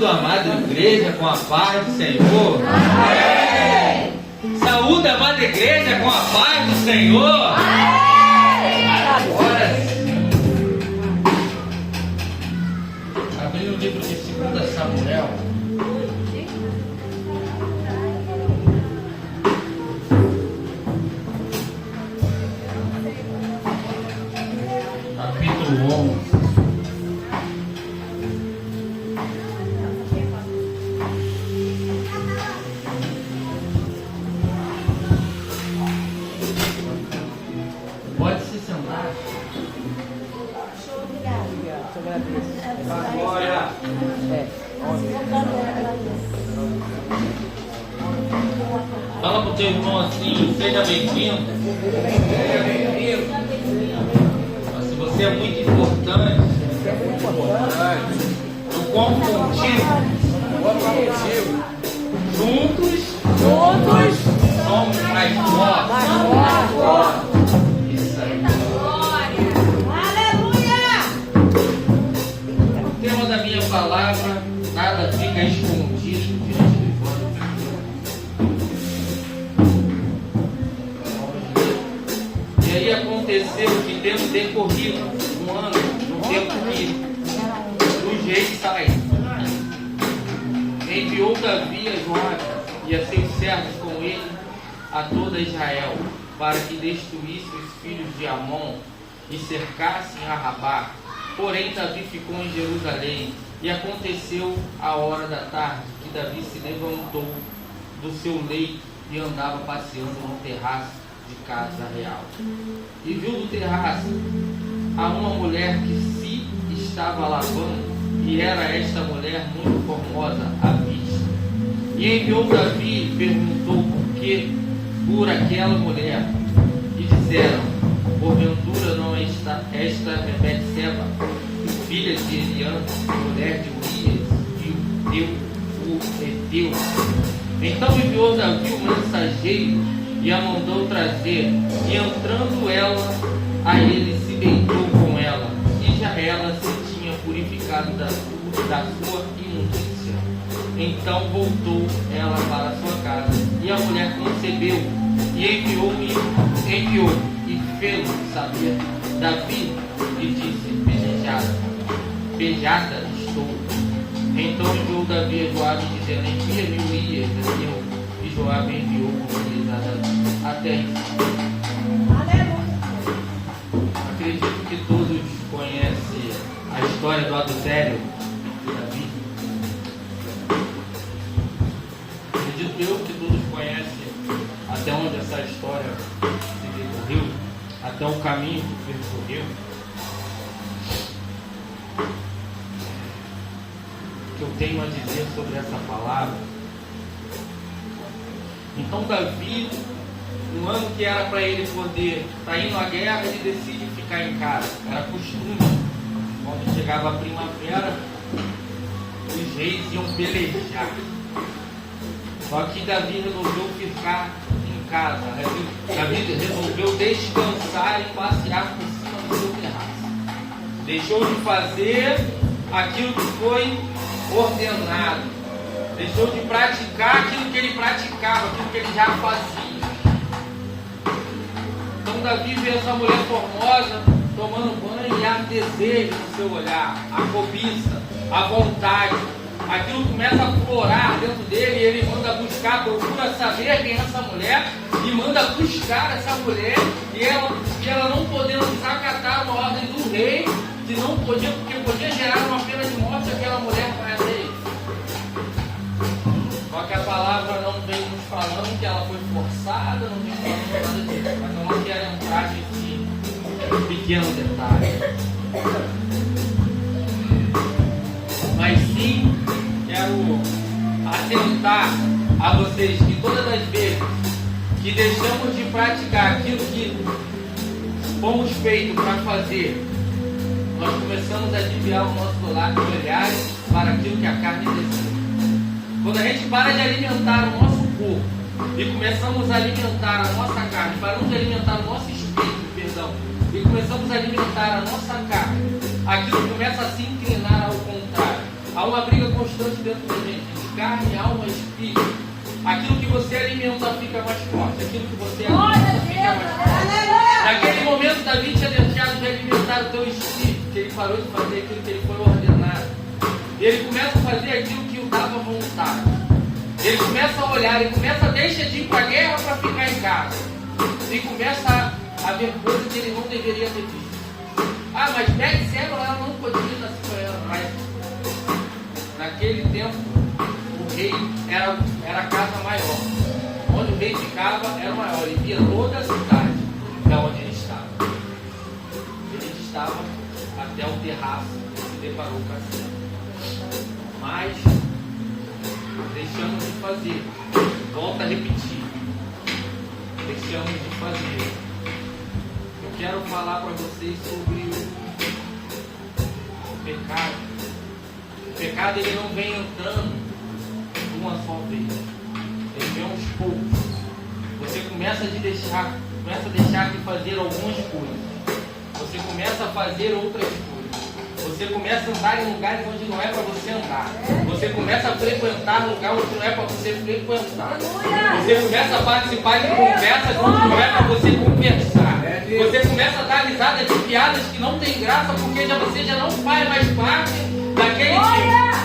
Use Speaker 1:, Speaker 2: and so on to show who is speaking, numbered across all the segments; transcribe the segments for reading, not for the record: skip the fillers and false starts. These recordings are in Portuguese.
Speaker 1: Saúdo a amada igreja com a paz do Senhor. Amém. Saúde a amada igreja com a paz do Senhor. Amém. Agora sim. Abri o livro de 2 Samuel. Capítulo 11. Fala pro teu irmão assim, seja bem-vindo. Seja bem-vindo. Se você é muito importante, eu conto contigo. Juntos somos mais fortes. Isso aí. Aleluia! O tema da minha palavra, nada fica escondido diante de vós. E aí aconteceu que, tendo decorrido um ano, no tempo que os reis saem, enviou Davi a Joabe e a seus servos com ele a toda Israel, para que destruísse os filhos de Amon e cercassem a Rabá. Porém Davi ficou em Jerusalém. E aconteceu a hora da tarde que Davi se levantou do seu leito e andava passeando no terraço de casa real. E viu do terraço a uma mulher que se estava lavando, e era esta mulher muito formosa à vista. E enviou Davi e perguntou por aquela mulher. E disseram: porventura não é esta Betseba, filha de Eliã, mulher de Urias, o Heteu? Então enviou Davi o mensageiro e a mandou trazer, e entrando ela a ele, se deitou com ela, e já ela se tinha purificado da sua imundícia. Então voltou ela para a sua casa, e a mulher concebeu, e enviou e fez saber Davi, e disse: beijada estou. Então enviou Davi a Joabe, dizendo: envia-me Urias, e Joabe enviou Urias a Davi. Até isso. Acredito que todos conhecem a história do adultério de Davi. Acredito eu que todos conhecem até onde essa história se decorreu, até o caminho que percorreu. O que eu tenho a dizer sobre essa palavra? Então Davi, no ano que era para ele poder estar indo à guerra, ele decide ficar em casa. Era costume, quando chegava a primavera, os reis iam pelejar. Só que Davi resolveu ficar em casa. Davi resolveu descansar e passear por cima do seu terraço. Deixou de fazer aquilo que foi ordenado. Deixou de praticar aquilo que ele praticava, aquilo que ele já fazia. Então Davi vê essa mulher formosa tomando banho e há desejo no seu olhar, a cobiça, a vontade. Aquilo começa a florar dentro dele e ele manda buscar, procura saber quem é essa mulher e manda buscar essa mulher, e ela não podendo desacatar uma ordem do rei, que não podia, porque podia gerar uma pena de morte aquela mulher para ele. Só que a palavra não vem nos falando que ela foi forçada, não vem falando nada disso, mas eu não quero entrar nesse pequeno detalhe. Mas sim, quero atentar a vocês que todas as vezes que deixamos de praticar aquilo que fomos feitos para fazer, nós começamos a desviar o nosso olhar para aquilo que a carne deseja. Quando a gente para de alimentar o nosso corpo e começamos a alimentar a nossa carne, paramos de alimentar o nosso espírito, perdão, e começamos a alimentar a nossa carne, aquilo começa a se inclinar ao contrário. Há uma briga constante dentro da gente, de carne, alma e espírito. Aquilo que você alimenta fica mais forte. Aquilo que você alimenta fica mais forte. Naquele momento, Davi tinha deixado de alimentar o teu espírito, que ele parou de fazer aquilo que ele foi ordenado. E ele começa a fazer aquilo que o dava vontade. Ele começa a olhar, ele começa a deixar de ir para a guerra para ficar em casa. E começa a ver coisas que ele não deveria ter visto. Ah, mas Betseba, ela não podia nascer com ela, mas naquele tempo o rei era a casa maior. Onde o rei ficava era maior. Ele via toda a cidade de onde ele estava. Ele estava até o terraço e se deparou com a cena. Mas deixamos de fazer. Volto a repetir. Deixamos de fazer. Eu quero falar para vocês sobre o pecado. O pecado, ele não vem entrando de uma só vez. Ele vem aos poucos. Você começa a deixar de fazer algumas coisas. Você começa a fazer outras coisas. Você começa a andar em lugares onde não é para você andar. Você começa a frequentar lugares onde não é para você frequentar. Você começa a participar de conversas onde não é para você conversar. Você começa a dar risada de piadas que não tem graça porque você já não faz mais parte daquele tipo.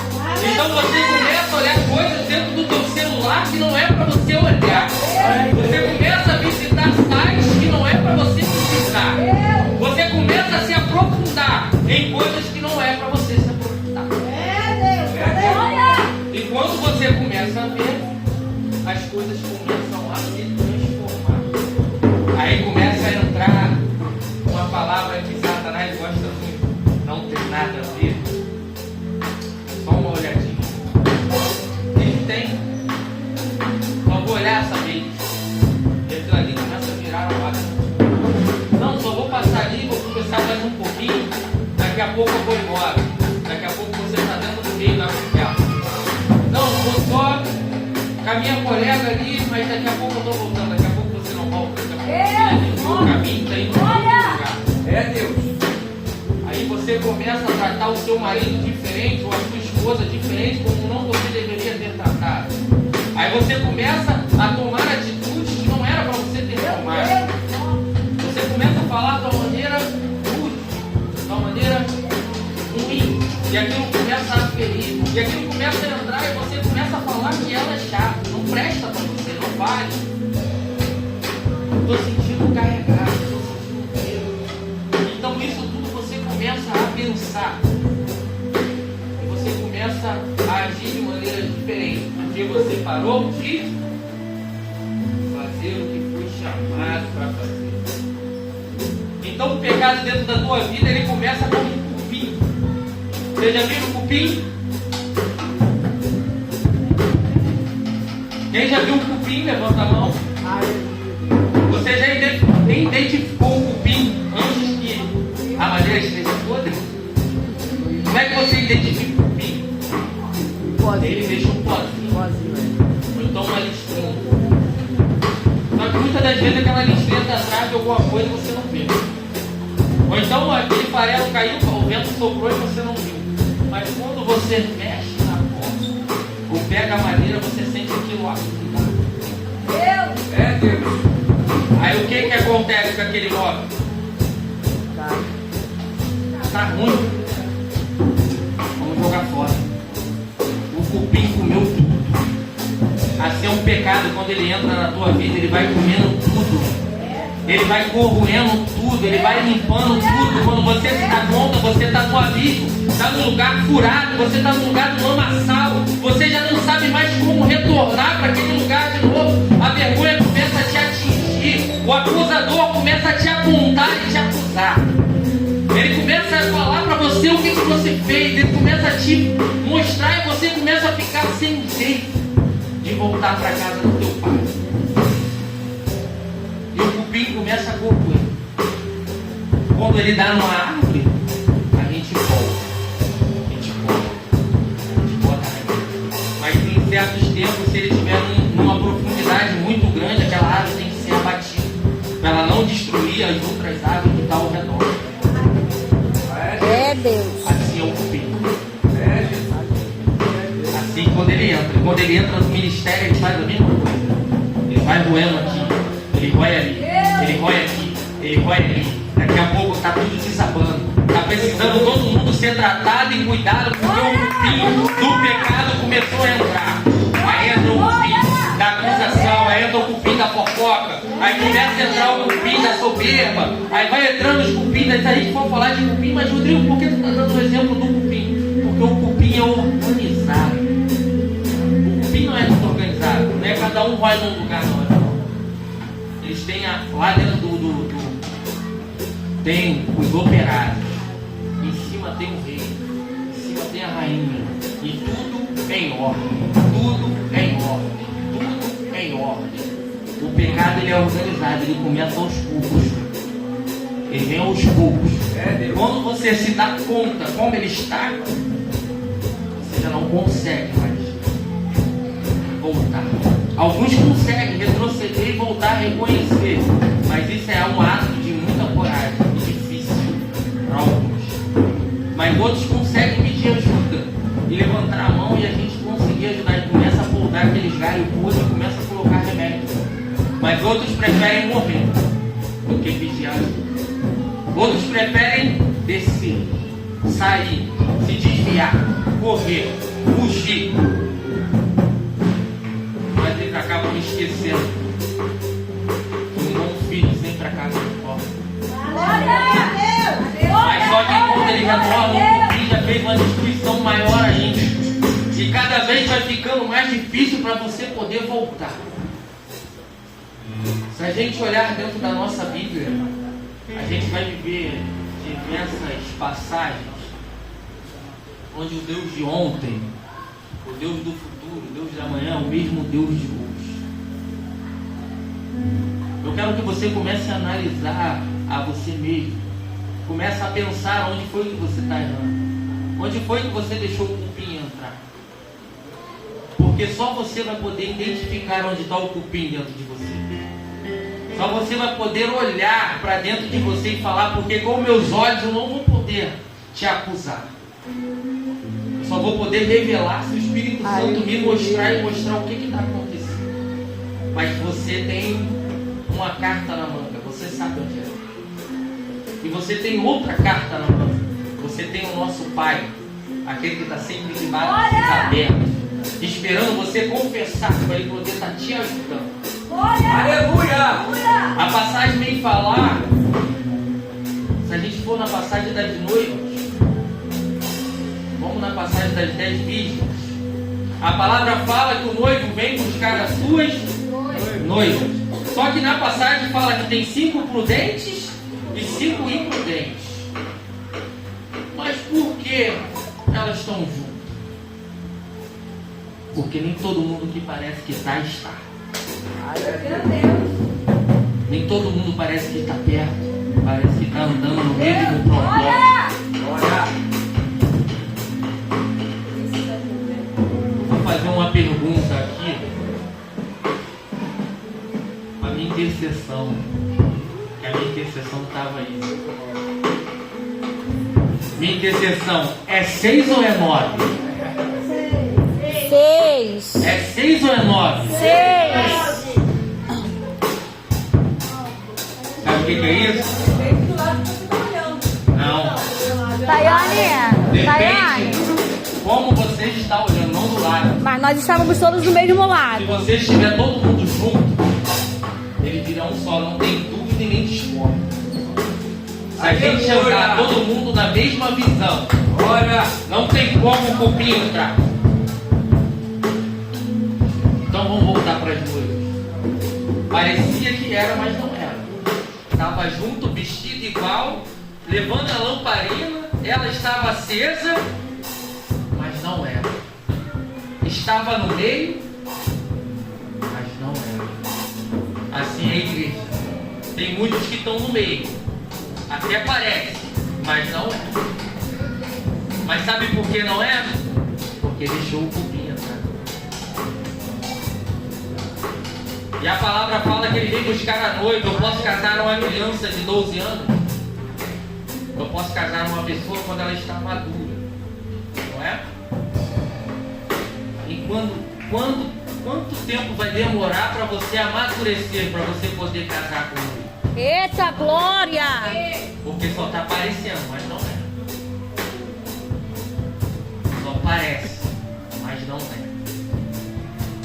Speaker 1: Então você começa a olhar coisas dentro do teu celular que não é para você olhar. Você começa a visitar sites que não é para você visitar. Você começa a se aprofundar em coisas que não é para você se aprofundar. E quando você começa a ver, as coisas começam a se transformar. Aí começa a entrar uma palavra que Satanás gosta muito. Não tem nada a ver. Só uma olhadinha. Ele tem. Só vou olhar essa vez. E aquilo ali começa a virar uma vaga. Não, só vou passar ali, vou conversar mais um pouquinho. Daqui a pouco eu vou embora. Daqui a pouco você está dentro do meio da favela. Não, vou só com a minha colega ali, mas daqui a pouco eu estou voltando. Daqui a pouco você não volta. Daqui a pouco você o caminho está indo para outro lugar. É Deus. Aí você começa a tratar o seu marido diferente, ou a sua esposa diferente, como não você deveria ter tratado. Aí você começa a tomar atitudes que não era para você ter tomado. Você começa a falar de uma maneira rude, de uma maneira ruim, e aquilo começa a ferir, e aquilo começa a entrar, e você começa a falar que ela é chata, não presta para você, não vale. Estou sentindo carregado, estou sentindo medo. Então isso tudo você começa a pensar, e você começa a agir de maneira diferente, porque você parou de fazer o que foi chamado para fazer. Então o pecado dentro da tua vida, ele começa como um cupim. Você já viu o cupim? Quem já viu um cupim? Levanta a mão. Você já identificou o cupim antes que a madeira esteja podre? Como é que você identifica o cupim? Ele deixa um pozinho. Ou então uma listrinha. Só que muitas das vezes aquela listrinha está atrás de alguma coisa e você não vê. Ou então aquele farelo caiu, o vento soprou e você não viu. Mas quando você mexe na ponta, ou pega a madeira, você sente aquilo afundar. É Deus. Aí o que acontece com aquele móvel? Tá ruim. Vamos jogar fora. O cupim comeu tudo. Assim é um pecado, quando ele entra na tua vida, ele vai comendo tudo. Ele vai corroendo tudo, ele vai limpando tudo. Quando você se dá conta, você está suavido, está num lugar furado, você está num lugar do lamaçal, você já não sabe mais como retornar para aquele lugar de novo. A vergonha começa a te atingir, o acusador começa a te apontar e te acusar. Ele começa a falar para você o que você fez, ele começa a te mostrar e você começa a ficar sem jeito de voltar para casa do teu pai. E o cupim começa a corroer. Quando ele dá numa árvore, a gente volta. A gente bota. Mas em certos tempos, se ele estiver numa profundidade muito grande, aquela árvore tem que ser abatida, para ela não destruir as outras árvores que estão ao redor. É Deus. Assim é o cupim. É Jesus. Sim, quando ele entra. Quando ele entra no ministério, ele faz a mesma coisa. Ele vai roendo aqui, ele rói ali, ele rói aqui, ele rói ali. Daqui a pouco está tudo se sabando. Está precisando todo mundo ser tratado e cuidado, porque o cupim do pecado começou a entrar. Aí entra o cupim da acusação, aí entra o cupim da fofoca, aí começa a entrar o cupim da soberba, aí vai entrando os cupins. Se a gente for falar de cupim, mas Rodrigo, por que tu está dando o exemplo do cupim? Porque o cupim é organizado. O cupim não é tudo organizado, não é cada um vai num lugar, não. Eles têm lá dentro tem os operários, em cima tem o rei, em cima tem a rainha, e tudo em ordem, tudo em ordem, tudo em ordem. O pecado ele é organizado, ele começa aos poucos, ele vem aos poucos. Quando você se dá conta como ele está, você já não consegue mais voltar. Alguns conseguem retroceder e voltar a reconhecer, mas isso é um ato de muita coragem. Mas outros conseguem pedir ajuda e levantar a mão e a gente conseguir ajudar. E começa a podar aqueles galhos podres e começa a colocar remédio. Mas outros preferem morrer do que pedir ajuda. Outros preferem descer, sair, se desviar, correr, fugir. Mas eles acabam esquecendo que um bom filho sempre acaba de fora. Mas só que quando ele retorna, o cupim já fez uma destruição maior ainda. E cada vez vai ficando mais difícil para você poder voltar. Se a gente olhar dentro da nossa Bíblia, a gente vai viver diversas passagens onde o Deus de ontem, o Deus do futuro, o Deus de amanhã é o mesmo Deus de hoje. Eu quero que você comece a analisar a você mesmo. Começa a pensar onde foi que você está errando. Onde foi que você deixou o cupim entrar. Porque só você vai poder identificar onde está o cupim dentro de você. Só você vai poder olhar para dentro de você e falar, porque com meus olhos eu não vou poder te acusar. Eu só vou poder revelar se o Espírito Santo me mostrar e mostrar o que está acontecendo. Mas você tem uma carta na manga, você sabe onde é. E você tem outra carta na mão. Você tem o nosso Pai, aquele que está sempre de braços abertos, esperando você confessar para Ele poder estar te ajudando. Aleluia! A passagem vem falar, se a gente for na passagem das noivas, vamos na passagem das 10 virgens. A palavra fala que o noivo vem buscar as suas noivas. Só que na passagem fala que tem 5 prudentes e 5 imprudentes. Mas por que elas estão juntas? Porque nem todo mundo que parece que está. Nem todo mundo parece que está perto. Parece que está andando no mesmo propósito. Vou fazer uma pergunta aqui. A minha intercessão. A minha intercessão estava aí. Minha intercessão é 6 ou é 9?
Speaker 2: 6.
Speaker 1: É 6 ou é 9?
Speaker 2: 6.
Speaker 1: Sabe o que é isso? Não.
Speaker 2: Tayane.
Speaker 1: Depende como você está olhando, não do lado.
Speaker 2: Mas nós estávamos todos do mesmo
Speaker 1: Se
Speaker 2: lado.
Speaker 1: você estiver todo mundo junto, ele vira um só, não tem dúvida e nem discórdia. Se a gente andar todo mundo na mesma visão, não tem como o cupim entrar. Então vamos voltar para as noivas. Parecia que era, mas não era. Estava junto, vestido igual, levando a lamparina, ela estava acesa, mas não era. Estava no meio, mas não era. Assim é a igreja. Tem muitos que estão no meio. Até parece, mas não é. Mas sabe por que não é? Porque deixou o cupim entrar. E a palavra fala que ele veio buscar a noiva. Eu posso casar uma criança de 12 anos. Eu posso casar uma pessoa quando ela está madura. Não é? E quanto tempo vai demorar para você amadurecer, para você poder casar com ele?
Speaker 2: Eita glória!
Speaker 1: Porque só está parecendo, mas não é. Só parece, mas não é.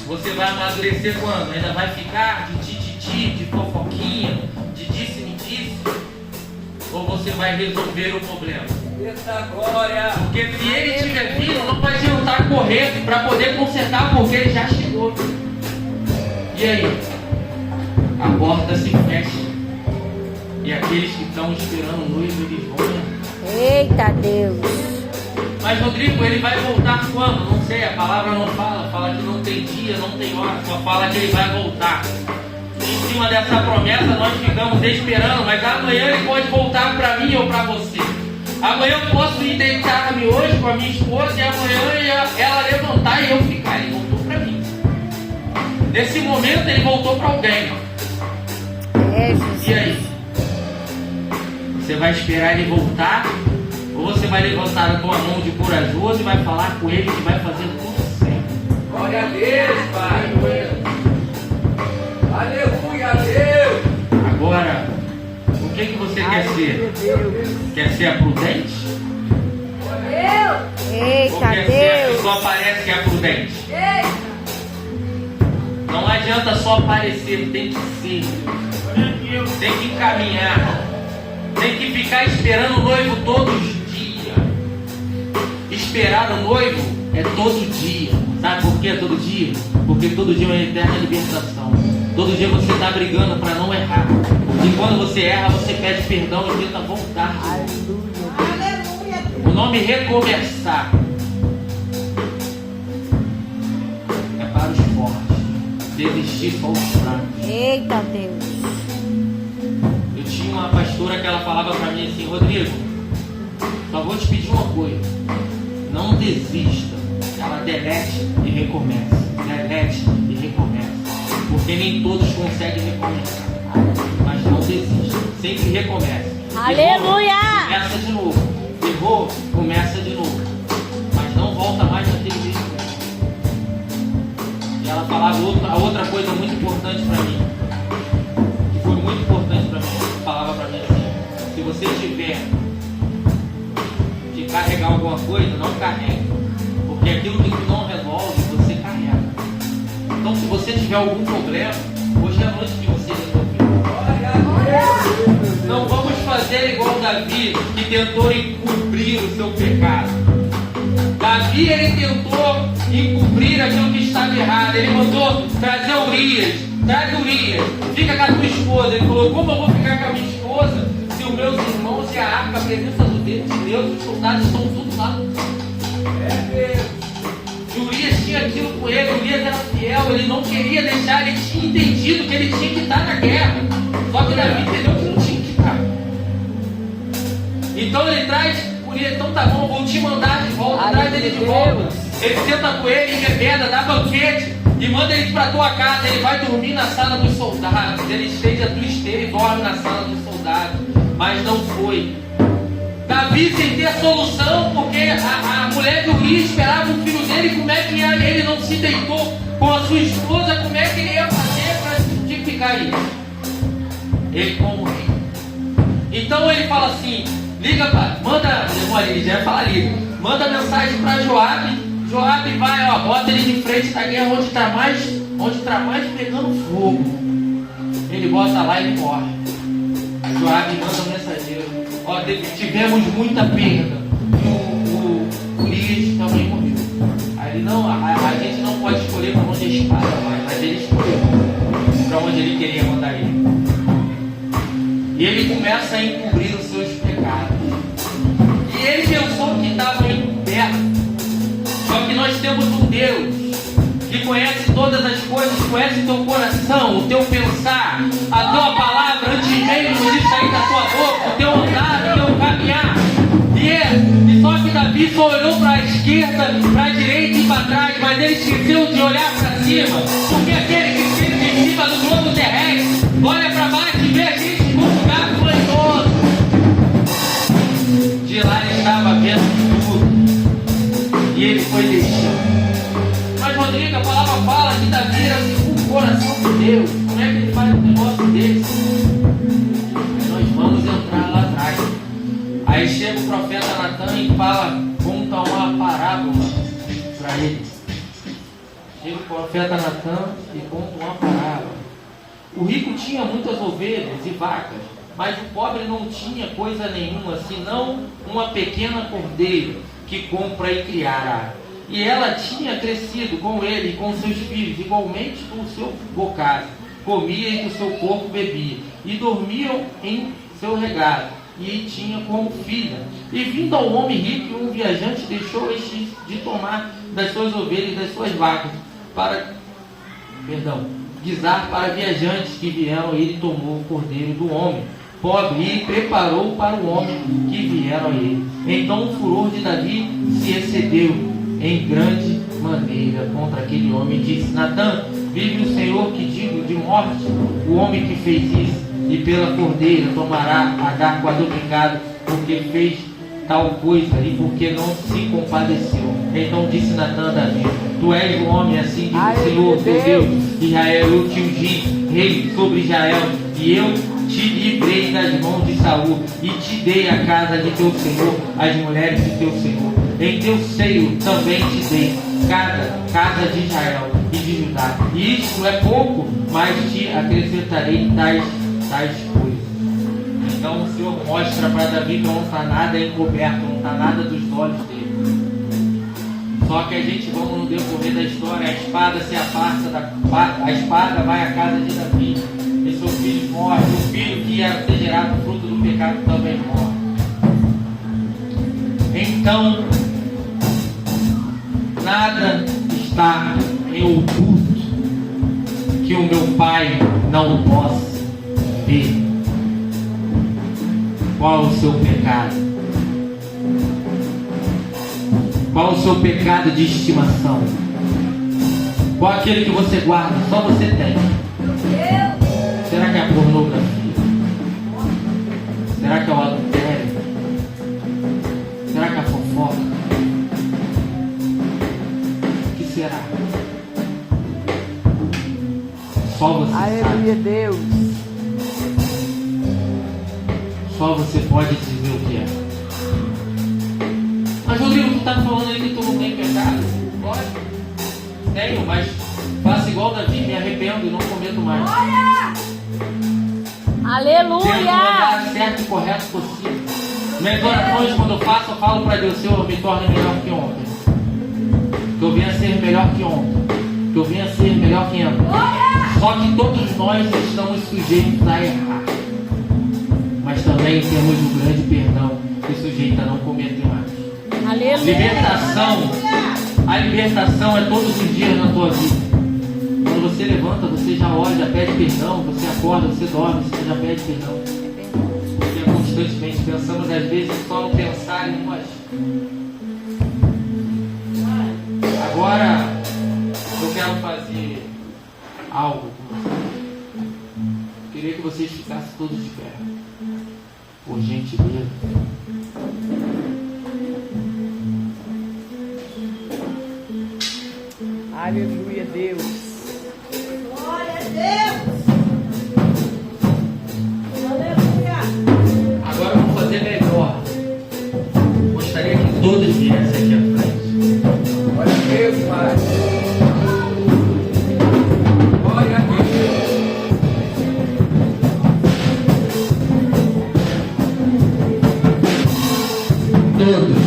Speaker 1: Você vai amadurecer quando? Ainda vai ficar de tititi, de fofoquinha, de disse-me disse? Ou você vai resolver o problema?
Speaker 3: Eita glória!
Speaker 1: Porque se ele estiver vindo, não vai adiantar correr para poder consertar, porque ele já chegou. E aí? A porta se fecha. E aqueles que estão esperando o noivo, eles vão.
Speaker 2: Eita Deus!
Speaker 1: Mas Rodrigo, ele vai voltar quando? Não sei, a palavra não fala. Fala que não tem dia, não tem hora. Só fala que ele vai voltar. Em cima dessa promessa nós ficamos esperando. Mas amanhã ele pode voltar para mim ou para você. Amanhã eu posso ir deitar-me hoje com a minha esposa e amanhã ela levantar e eu ficar. Ele voltou para mim. Nesse momento ele voltou para alguém.
Speaker 2: Jesus.
Speaker 1: E aí? Você vai esperar ele voltar? Ou você vai levantar a tua mão de corajoso e vai falar com ele que vai fazer tudo certo?
Speaker 3: Glória a Deus, Pai! Aleluia, Deus!
Speaker 1: Agora, o que você quer ser? Quer ser a prudente? Ou
Speaker 2: Eita
Speaker 1: quer ser a que
Speaker 2: Deus!
Speaker 1: só parece que é a prudente? Não adianta só parecer, tem que ser. Tem que caminhar. Tem que ficar esperando o noivo todos os dias. Esperar o noivo é todo dia. Sabe por que é todo dia? Porque todo dia é uma eterna libertação. Todo dia você está brigando para não errar. E quando você erra, você pede perdão e tenta voltar. O nome recomeçar é para os fortes. Desistir só os fracos.
Speaker 2: Eita Deus!
Speaker 1: Eu tinha uma pastora que ela falava para mim assim: Rodrigo, só vou te pedir uma coisa, não desista. Ela delete e recomeça, delete e recomeça, porque nem todos conseguem recomeçar, mas não desista, sempre recomeça.
Speaker 2: Aleluia!
Speaker 1: Errou, começa de novo, errou, começa de novo, mas não volta mais naquele mesmo. E ela falava a outra coisa muito importante para mim, que foi muito importante para mim. Falava para mim assim: se você tiver que carregar alguma coisa, não carregue, porque aquilo que tu não resolve, você carrega. Então, se você tiver algum problema, hoje é a noite que você resolveu. Não vamos fazer igual Davi, que tentou encobrir o seu pecado. Davi, ele tentou encobrir aquilo que estava errado. Ele mandou trazer Urias. Traz Urias, fica com a tua esposa. Ele falou: como eu vou ficar com a minha esposa se os meus irmãos e a arca, a presença de Deus, os soldados estão tudo lá? E Urias tinha aquilo com ele. Urias era fiel, ele não queria deixar. Ele tinha entendido que ele tinha que estar na guerra, só que Davi entendeu que não tinha que estar. Então ele traz Urias: então tá bom, vou te mandar de volta. Traz ele de volta. Ele senta com ele, embebeda, dá banquete e manda ele para tua casa. Ele vai dormir na sala dos soldados. Ele estende a tua esteira e dorme na sala dos soldados. Mas não foi. Davi sem ter solução, porque a mulher do Urias esperava o filho dele. Como é que ele não se deitou com a sua esposa? Como é que ele ia fazer para justificar isso? Ele como rei. Então ele fala assim: liga para, manda, ele já ia falar liga, manda mensagem para Joabe. Joabe vai, ó, bota ele de frente da guerra onde está mais pegando fogo. Ele bota lá e ele morre. Joabe manda um mensageiro: ó, tivemos muita perda. O Urias também morreu. Aí ele: não, a gente não pode escolher para onde a espada vai, mas ele escolheu para onde ele queria mandar ele. E ele começa a encobrir os seus pecados. E ele pensou que estava encoberto. Só que nós temos um Deus que conhece todas as coisas, conhece o teu coração, o teu pensar, a tua palavra antes mesmo de sair da tua boca, o teu andar, o teu caminhar. E só que Davi só olhou para a esquerda, para a direita e para trás, mas ele esqueceu de olhar para cima, porque aquele que fica em cima do globo terrestre olha para baixo e vê a gente com um lugar glorioso. De lá ele estava vendo tudo. E ele foi deixando. Mas Rodrigo, a palavra fala que Davi era o coração de Deus. Como é que ele faz um negócio desse? Nós vamos entrar lá atrás. Aí chega o profeta Natan e conta uma parábola para ele. Chega o profeta Natan e conta uma parábola. O rico tinha muitas ovelhas e vacas, mas o pobre não tinha coisa nenhuma, senão uma pequena cordeira que compra e criara. E ela tinha crescido com ele e com seus filhos, igualmente com o seu bocado. Comia e do seu corpo bebia, e dormiam em seu regado, e tinha como filha. E vindo ao homem rico, um viajante deixou este de tomar das suas ovelhas e das suas vacas, guisar para viajantes que vieram. Ele tomou o cordeiro do homem pobre e preparou para o homem que vieram a ele. Então o furor de Davi se excedeu em grande maneira contra aquele homem e disse: Natan, vive o Senhor que digo de morte o homem que fez isso, e pela cordeira tomará a dar quadruplicado, porque fez tal coisa e porque não se compadeceu. Então disse Natan a Davi: Tu és um homem assim, diz o Senhor teu Deus, Israel, eu te ungi rei sobre Israel, e eu te livrei das mãos de Saul, e te dei a casa de teu Senhor, as mulheres de teu Senhor. Em teu seio também te dei casa de Israel e de Judá. E isto é pouco, mas te acrescentarei tais coisas. Então o Senhor mostra para Davi que não está nada encoberto, não está nada dos olhos dele. Só que a gente, vamos no decorrer da história, a espada se afasta, a espada vai à casa de Davi, e seu filho morre, o filho que ia ser gerado fruto do pecado também morre. Então, nada está em oculto que o meu Pai não possa ver. Qual o seu pecado? Qual o seu pecado de estimação? Qual aquele que você guarda, só você tem? Será que é a pornografia? Será que é o adultério? Será que é a fofoca? O que será? Só você
Speaker 2: Aleluia,
Speaker 1: sabe.
Speaker 2: Deus.
Speaker 1: Só você pode dizer o que é. Mas Rodrigo, tu está falando aí que tu não tem pecado? Lógico. Tenho, mas faço igual Davi, me arrependo e não cometo mais. Tento
Speaker 2: Aleluia.
Speaker 1: andar certo e correto possível. Minhas orações, quando eu faço, eu falo para Deus: Senhor, me torne melhor que ontem. Que eu venha ser melhor que ontem. Que eu venha ser melhor que ontem. Só que todos nós estamos sujeitos a errar. Mas também temos um grande perdão que sujeita a não cometer mais.
Speaker 2: Aleluia.
Speaker 1: A libertação é todos os dias na tua vida. Quando você levanta, você já ora, já pede perdão. Você acorda, você dorme, você já pede perdão. Porque constantemente pensamos, às vezes, só no pensar em nós. Agora, eu quero fazer algo com vocês. Queria que vocês ficassem todos de pé. Por gentileza.
Speaker 2: Aleluia, Deus.
Speaker 4: Glória a Deus. Aleluia.
Speaker 1: Agora vamos fazer melhor. Gostaria que todos viessem aqui à frente.
Speaker 3: Glória a Deus, Pai. Glória a Deus.
Speaker 1: Todos.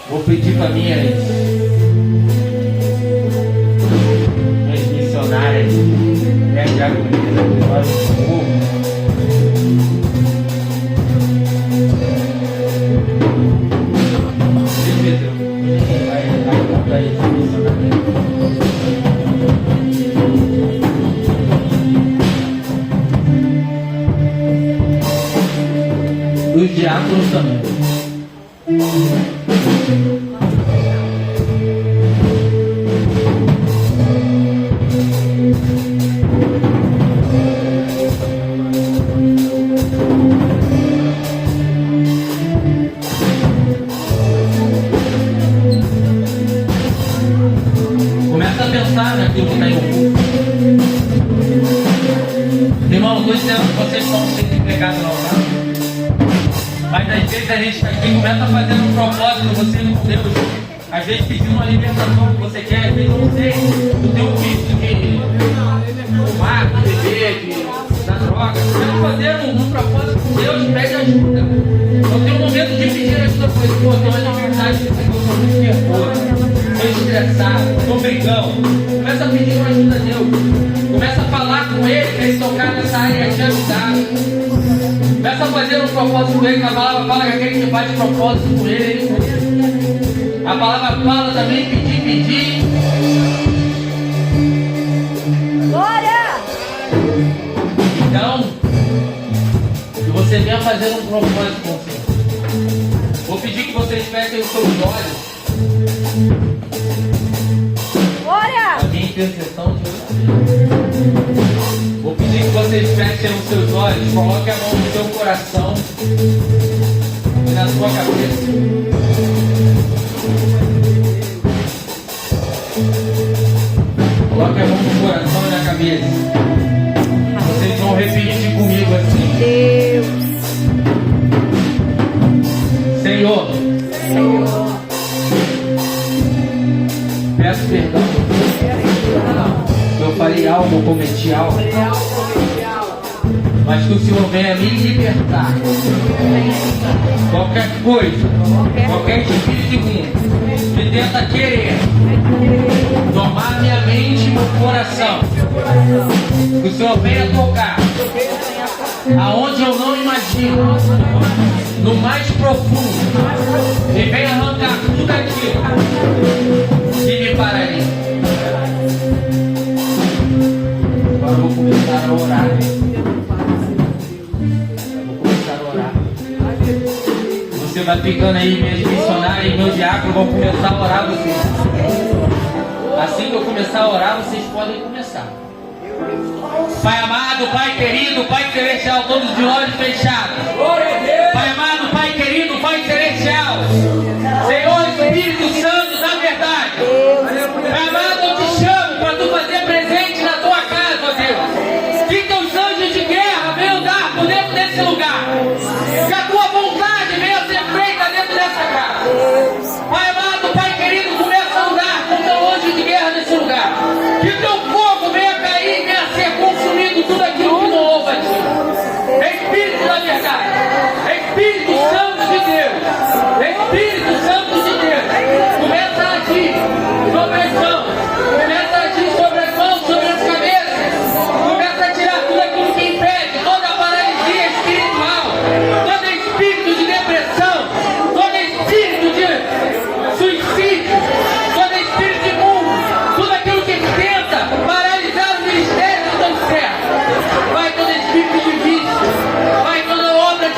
Speaker 1: Vou pedir para minhas missionárias, né, de agonia, nós os diáconos também. Começa a pensar naquilo que está em oculto. Irmão, não estou dizendo que vocês estão sendo empregados não, tá? Mas às vezes a gente está aqui e começa fazendo um propósito, você com Deus. Às vezes pedindo uma libertação que você quer, às vezes não sei, do teu vício de fumar, de beber, da droga. Você vai fazer um propósito com Deus, pede ajuda. Então tem um momento de pedir ajuda para ele. Pô, tem uma liberdade que eu estou muito nervoso, estou estressado, estou brigando. Começa a pedir uma ajuda a Deus. Começa a falar com ele para ele tocar nessa área e te ajudar. Começa a fazer um propósito com ele, que a palavra fala que aquele que faz propósito com ele, ele cumpre. A palavra fala também pedir.
Speaker 4: Glória!
Speaker 1: Então, que você venha fazer um propósito com você. Vou pedir que vocês fechem os seus olhos.
Speaker 4: Glória!
Speaker 1: A minha intercessão de oração. Vou pedir que vocês fechem os seus olhos, coloquem a mão no seu coração e na sua cabeça. Coloque a mão no coração e na cabeça. Vocês vão repetir comigo assim:
Speaker 2: Deus,
Speaker 1: Senhor, peço perdão. Eu falei algo, eu cometi algo. Mas que o Senhor venha me libertar. Qualquer coisa, qualquer espírito imundo que tenta querer tomar minha mente e meu coração. Que o Senhor venha tocar aonde eu não imagino, no mais profundo, e venha arrancar tudo aquilo que me pararia. Agora eu vou começar a orar. Você vai ficando aí, minhas missionárias, meu diácono, vão começar a orar vocês. Assim que eu começar a orar, vocês podem começar. Pai amado, Pai querido, Pai celestial, todos de olhos fechados. Pai amado, Pai querido, Pai celestial, Senhor Espírito Santo da verdade. Pai amado, eu te chamo para tu fazer presente na tua casa, Deus. Que teus anjos de guerra venham dar por dentro desse lugar. Que a tua vontade venha ser feita dentro dessa casa. Pai amado, Pai querido, começa a andar com teu anjo de guerra nesse lugar. Que teu fogo venha cair, venha ser consumido tudo aquilo que não ouve a ti. Espírito da verdade, Espírito Santo de Deus, Espírito Santo de Deus, começa a agir sobre as mãos, começa a agir sobre as mãos, sobre as cabeças, começa a tirar tudo aquilo que impede, toda a paralisia espiritual, todo espírito de depressão, todo espírito de suicídio, todo espírito imundo, tudo aquilo que tenta paralisar o ministério do teu servo. Vai todo espírito de vício, vai toda obra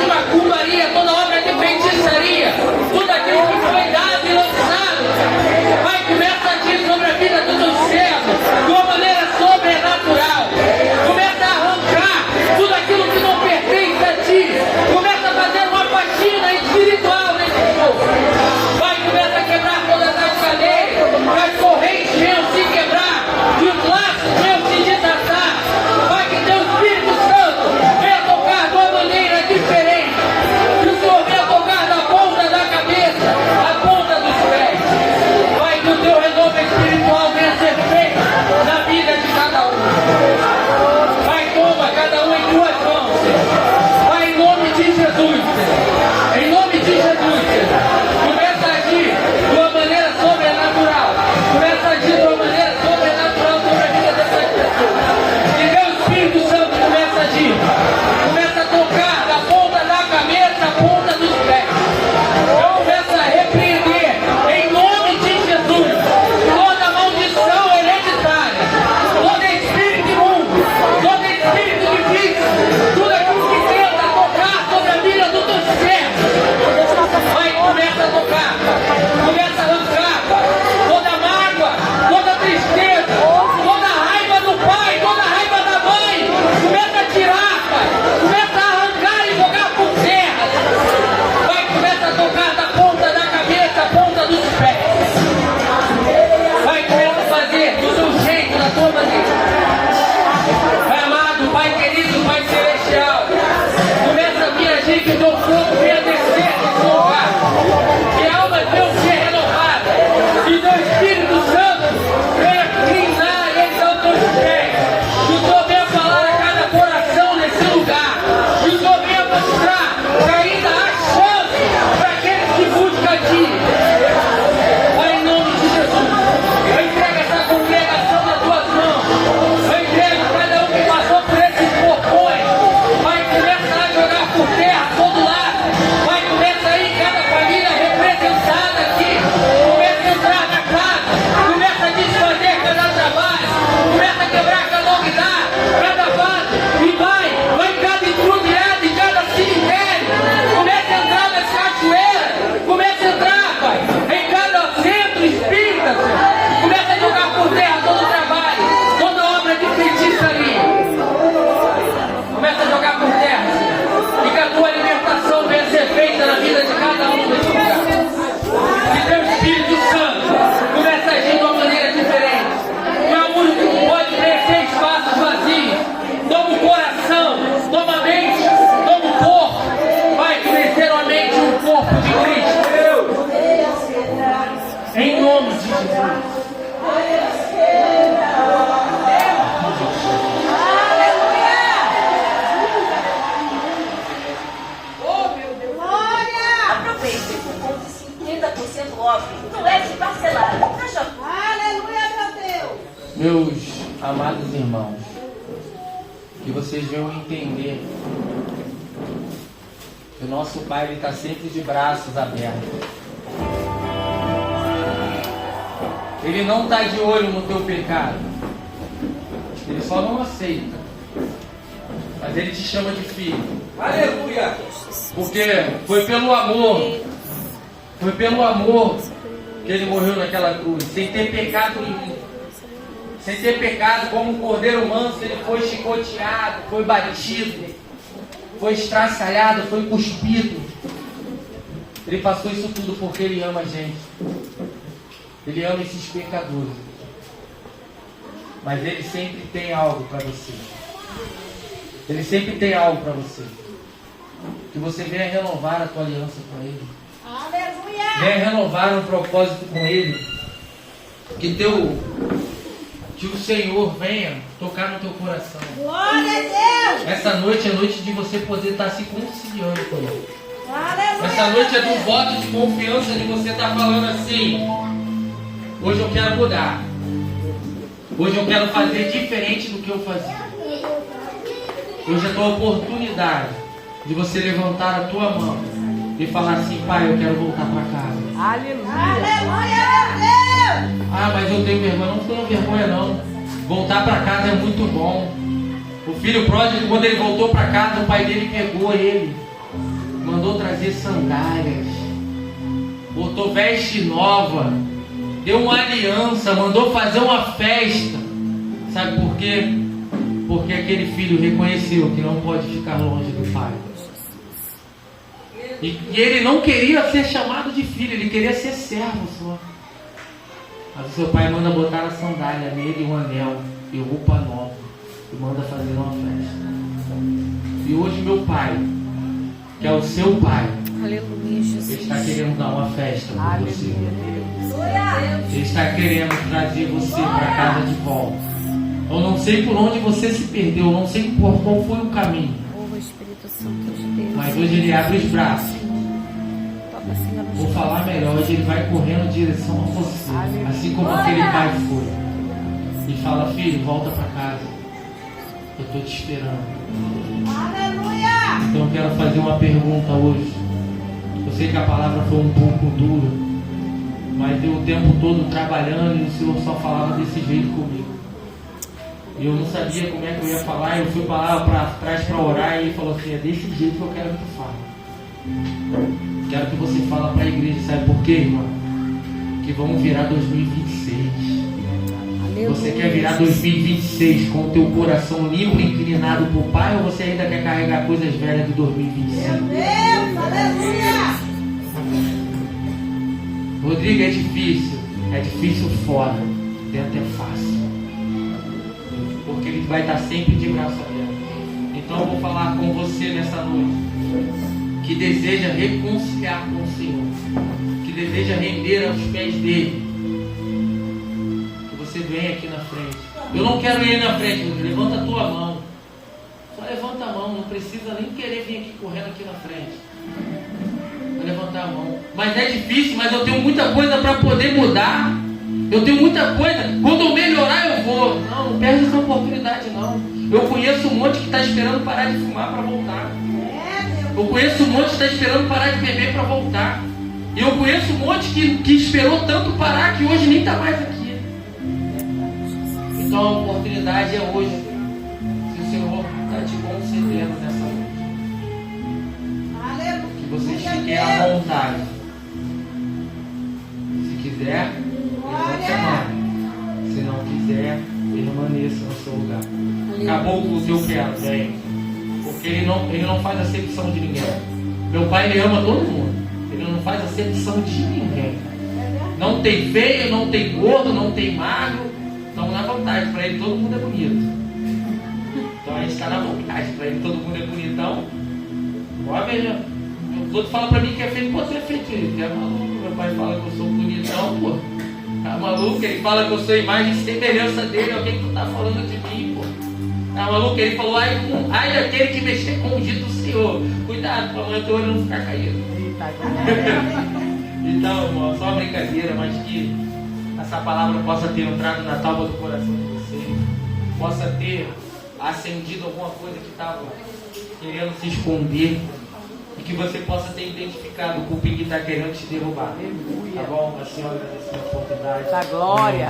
Speaker 1: Amados irmãos, que vocês venham entender que o nosso Pai está sempre de braços abertos. Ele não está de olho no teu pecado. Ele só não aceita. Mas Ele te chama de filho.
Speaker 3: Aleluia.
Speaker 1: Porque foi pelo amor. Foi pelo amor que Ele morreu naquela cruz. Sem ter pecado nenhum. Sem ter pecado, como um cordeiro manso, Ele foi chicoteado, foi batido, foi estraçalhado, foi cuspido. Ele passou isso tudo porque Ele ama a gente. Ele ama esses pecadores. Mas Ele sempre tem algo para você. Ele sempre tem algo para você. Que você venha renovar a tua aliança com Ele.
Speaker 4: Aleluia!
Speaker 1: Venha renovar um propósito com Ele. Que o Senhor venha tocar no teu coração.
Speaker 4: Glória a Deus!
Speaker 1: Essa noite é noite de você poder estar se conciliando com Ele.
Speaker 4: Aleluia!
Speaker 1: Essa noite é do voto de confiança de você estar falando assim: hoje eu quero mudar. Hoje eu quero fazer diferente do que eu fazia. Hoje é a tua oportunidade de você levantar a tua mão e falar assim: Pai, eu quero voltar para casa.
Speaker 2: Aleluia.
Speaker 4: Aleluia, meu Deus!
Speaker 1: Ah, mas eu tenho vergonha. Não tenho vergonha não. Voltar para casa é muito bom. O filho pródigo, quando ele voltou para casa, o pai dele pegou ele, mandou trazer sandálias, botou veste nova, deu uma aliança, mandou fazer uma festa. Sabe por quê? Porque aquele filho reconheceu que não pode ficar longe do pai. E ele não queria ser chamado de filho, ele queria ser servo só. Mas o seu pai manda botar a sandália nele, um anel e roupa nova, e manda fazer uma festa. E hoje meu pai, que é o seu pai,
Speaker 2: Aleluia, Jesus.
Speaker 1: ele está querendo dar uma festa para você.
Speaker 4: Aleluia!
Speaker 1: Ele está querendo trazer você para casa de volta. Eu não sei por onde você se perdeu, eu não sei por qual foi o caminho,
Speaker 2: Oh, Espírito Santo de Deus.
Speaker 1: mas hoje ele abre os braços.
Speaker 2: Toca, Senhor,
Speaker 1: Vou falar melhor, hoje ele vai correndo em direção a você, assim como aquele pai foi. E fala: filho, volta para casa. Eu estou te esperando.
Speaker 4: Aleluia!
Speaker 1: Então eu quero fazer uma pergunta hoje. Eu sei que a palavra foi um pouco dura, mas eu o tempo todo trabalhando e o Senhor só falava desse jeito comigo. E eu não sabia como é que eu ia falar. Eu fui para trás para orar e ele falou assim: é desse jeito que eu quero que tu fale. Quero que você fale para a igreja. Sabe por quê, irmão? Que vamos virar 2026.
Speaker 2: Aleluia.
Speaker 1: Você quer virar 2026 com o teu coração limpo e inclinado para o Pai, ou você ainda quer carregar coisas velhas de 2025?
Speaker 4: Meu Deus! Aleluia!
Speaker 1: Rodrigo, é difícil fora, dentro é fácil, porque ele vai estar sempre de braço aberto. Então eu vou falar com você nessa noite, que deseja reconciliar com o Senhor, que deseja render aos pés dele, que você venha aqui na frente. Eu não quero ir na frente, levanta a tua mão, só levanta a mão, não precisa nem querer vir aqui correndo aqui na frente. Vai levantar a mão. Mas é difícil, mas eu tenho muita coisa para poder mudar. Eu tenho muita coisa. Quando eu melhorar, eu vou. Não perde essa oportunidade, não. Eu conheço um monte que está esperando parar de fumar para voltar. Eu conheço um monte que está esperando parar de beber para voltar. E eu conheço um monte que esperou tanto parar que hoje nem está mais aqui. Então a oportunidade é hoje. Se o Senhor está te concedendo nessa noite, que vocês fiquem à vontade. Se quiser, levante a mão. Se não quiser, permaneça no seu lugar. Acabou com o teu quero, vem. Porque ele não faz acepção de ninguém. Meu pai, ele ama todo mundo. Ele não faz acepção de ninguém. Não tem feio, não tem gordo, não tem magro. Estamos na vontade. Para ele todo mundo é bonito. Então a gente está na vontade. Para ele todo mundo é bonitão. Olha, veja. Os outros falam para mim que é feio. Pô, você é feio. Que é maluco. Meu pai fala que eu sou bonitão, pô. Tá maluco? Ele fala que eu sou imagem e semelhança dele. Alguém que tu tá falando de mim, pô. Tá maluco? Ele falou: ai daquele que mexer com o dito do Senhor. Cuidado, para amanhã teu olho não ficar caído. Então, irmão, só uma brincadeira, mas que essa palavra possa ter entrado na tábua do coração de vocês. possa ter acendido alguma coisa que estava querendo se esconder e que você possa ter identificado o que está querendo te derrubar. Tá bom? A senhora agradecer a oportunidade.
Speaker 5: Da glória.